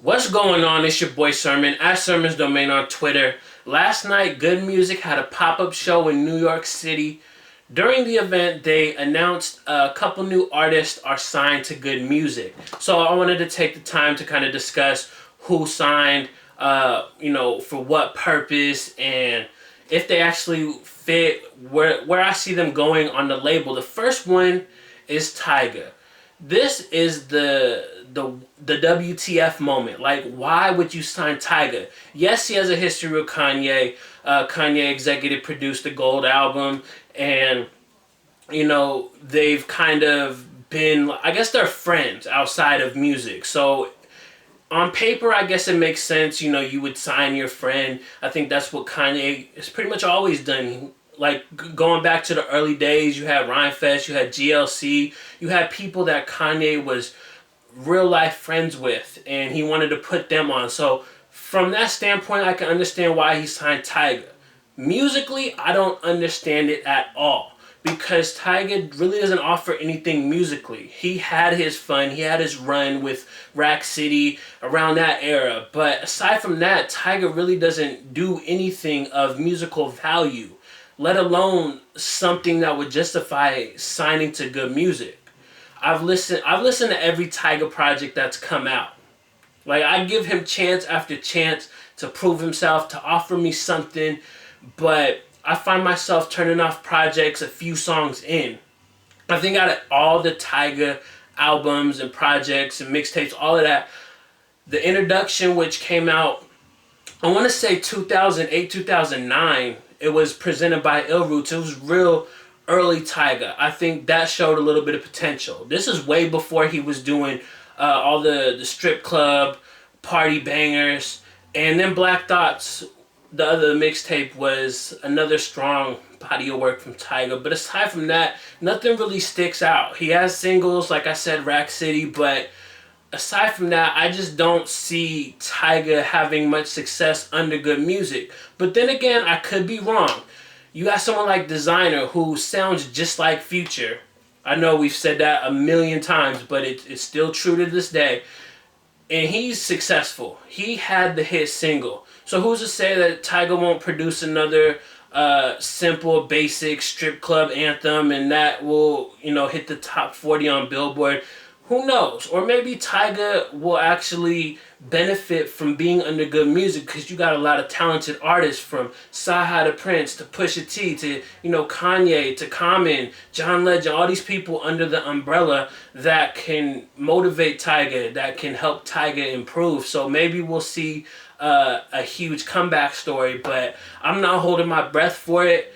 What's going on? It's your boy Sermon at Sermon's Domain on Twitter. Last night, Good Music had a pop-up show in New York City. During the event, they announced a couple new artists are signed to Good Music. So I wanted to take the time to kind of discuss who signed, for what purpose, and if they actually fit where I see them going on the label. The first one is Tyga. This is the WTF moment. Like, why would you sign Tyga? Yes, he has a history with Kanye. Kanye executive produced the G.O.O.D album, and they've kind of been, I guess they're friends outside of music. So on paper, I guess it makes sense. You would sign your friend. I think that's what Kanye has pretty much always done. Like, going back to the early days, you had Rhymefest, you had GLC, you had people that Kanye was real life friends with, and he wanted to put them on. So from that standpoint, I can understand why he signed Tyga. Musically, I don't understand it at all, because Tyga really doesn't offer anything musically. He had his fun, he had his run with Rack City around that era, but aside from that, Tyga really doesn't do anything of musical value, let alone something that would justify signing to Good Music. I've listened to every Tyga project that's come out. Like, I give him chance after chance to prove himself, to offer me something, but I find myself turning off projects a few songs in. I think out of all the Tyga albums and projects and mixtapes, all of that, the introduction, which came out, I want to say 2008, 2009, it was presented by Ill Roots. It was real early Tyga. I think that showed a little bit of potential. This is way before he was doing all the strip club party bangers. And then Black Thoughts, the other mixtape, was another strong body of work from Tyga. But aside from that, nothing really sticks out. He has singles, like I said, Rack City, but aside from that, I just don't see Tyga having much success under Good Music. But then again, I could be wrong. You got someone like Designer, who sounds just like Future. I know we've said that a million times, but it's still true to this day. And he's successful. He had the hit single. So who's to say that Tyga won't produce another simple, basic strip club anthem, and that will, hit the top 40 on Billboard? Who knows? Or maybe Tyga will actually benefit from being under Good Music, because you got a lot of talented artists, from Saha to Prince to Pusha T to, Kanye to Common, John Legend, all these people under the umbrella that can motivate Tyga, that can help Tyga improve. So maybe we'll see a huge comeback story, but I'm not holding my breath for it.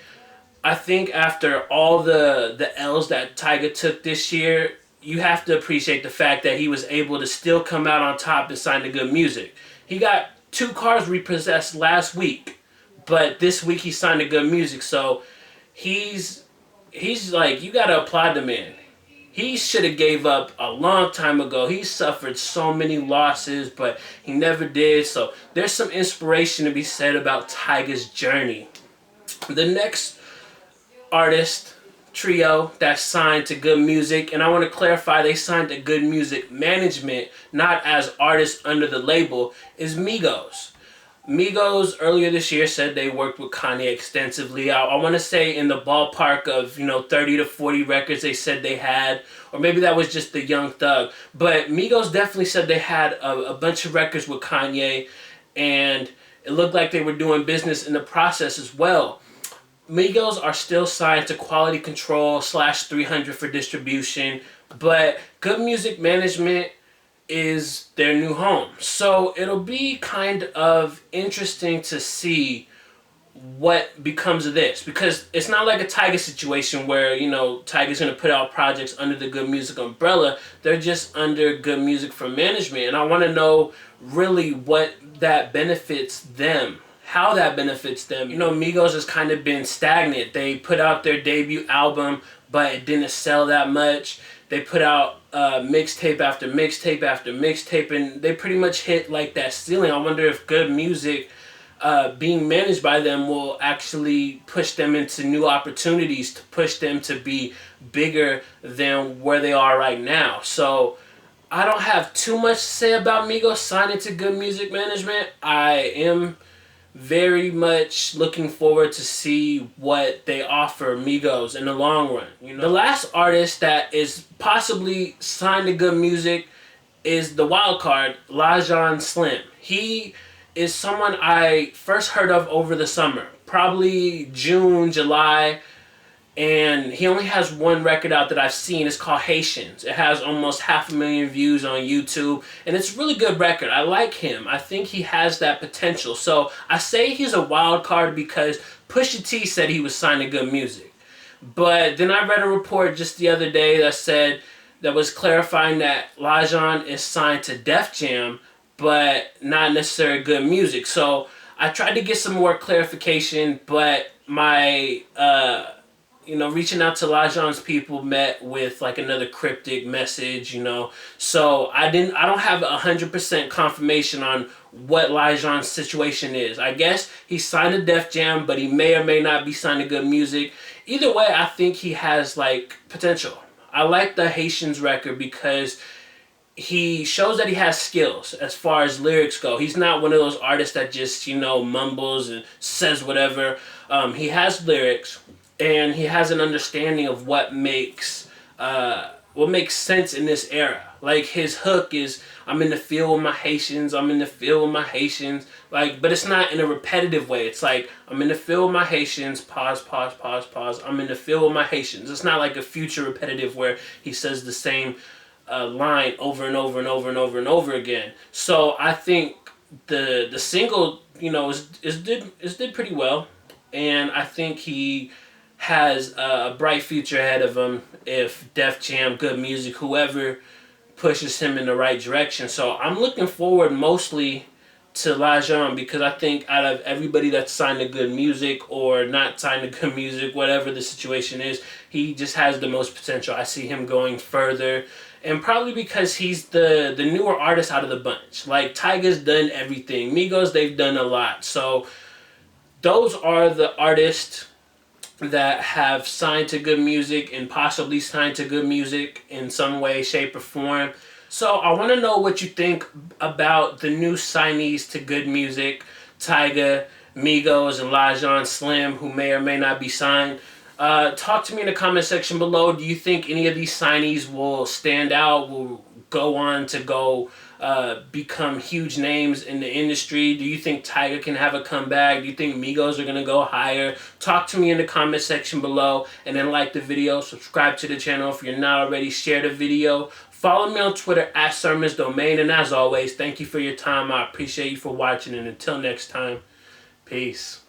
I think after all the L's that Tyga took this year, you have to appreciate the fact that he was able to still come out on top and sign to Good Music. He got 2 cars repossessed last week, but this week he signed to Good Music. So he's like, you got to applaud the man. He should have gave up a long time ago. He suffered so many losses, but he never did. So there's some inspiration to be said about Tyga's journey. The next artist trio that signed to Good Music, and I want to clarify, they signed to Good Music Management, not as artists under the label, is Migos. Migos earlier this year said they worked with Kanye extensively. I want to say in the ballpark of 30 to 40 records they said they had, or maybe that was just the Young Thug. But Migos definitely said they had a bunch of records with Kanye, and it looked like they were doing business in the process as well. Migos are still signed to Quality Control /300 for distribution, but Good Music Management is their new home. So it'll be kind of interesting to see what becomes of this, because it's not like a Tyga situation where, Tyga's going to put out projects under the Good Music umbrella. They're just under Good Music for Management, and I want to know really what that benefits them. How that benefits them. Migos has kind of been stagnant. They put out their debut album, but it didn't sell that much. They put out mixtape after mixtape after mixtape, and they pretty much hit like that ceiling. I wonder if Good Music, being managed by them, will actually push them into new opportunities, to push them to be bigger than where they are right now. So I don't have too much to say about Migos signing to Good Music Management. I am very much looking forward to see what they offer Migos in the long run. You know, the last artist that is possibly signed to Good Music is the wild card, Lajon Slim. He is someone I first heard of over the summer, probably June, July, and he only has one record out that I've seen. It's called Haitians. It has almost 500,000 views on YouTube, and it's a really good record. I like him. I think he has that potential. So I say he's a wild card because Pusha T said he was signed to Good Music. But then I read a report just the other day that was clarifying that Lajon is signed to Def Jam, but not necessarily Good Music. So I tried to get some more clarification, but my reaching out to Lajon's people met with like another cryptic message, So I don't have 100% confirmation on what Lajon's situation is. I guess he's signed to Def Jam, but he may or may not be signed to Good Music. Either way, I think he has like potential. I like the Haitians record because he shows that he has skills as far as lyrics go. He's not one of those artists that just, mumbles and says whatever. He has lyrics, and he has an understanding of what makes sense in this era. Like his hook is, I'm in the field with my Haitians, I'm in the field with my Haitians. But it's not in a repetitive way. It's like, I'm in the field with my Haitians, pause, pause, pause, pause. I'm in the field with my Haitians. It's not like a future repetitive where he says the same line over and over and over and over and over again. So I think the single, is did pretty well. And I think he has a bright future ahead of him if Def Jam, Good Music, whoever pushes him in the right direction. So I'm looking forward mostly to Lajon because I think out of everybody that's signed to Good Music or not signed to Good Music, whatever the situation is, he just has the most potential. I see him going further, and probably because he's the newer artist out of the bunch. Like Tyga's done everything. Migos, they've done a lot. So those are the artists that have signed to Good Music and possibly signed to Good Music in some way, shape, or form. So I want to know what you think about the new signees to Good Music, Tyga, Migos, and Lajon Slim, who may or may not be signed. Talk to me in the comment section below. Do you think any of these signees will stand out, will go on to become huge names in the industry? Do you think Tyga can have a comeback? Do you think Migos are going to go higher? Talk to me in the comment section below, and then like the video, subscribe to the channel if you're not already, share the video. Follow me on Twitter @SermonsDomain, and as always, thank you for your time. I appreciate you for watching, and until next time, peace.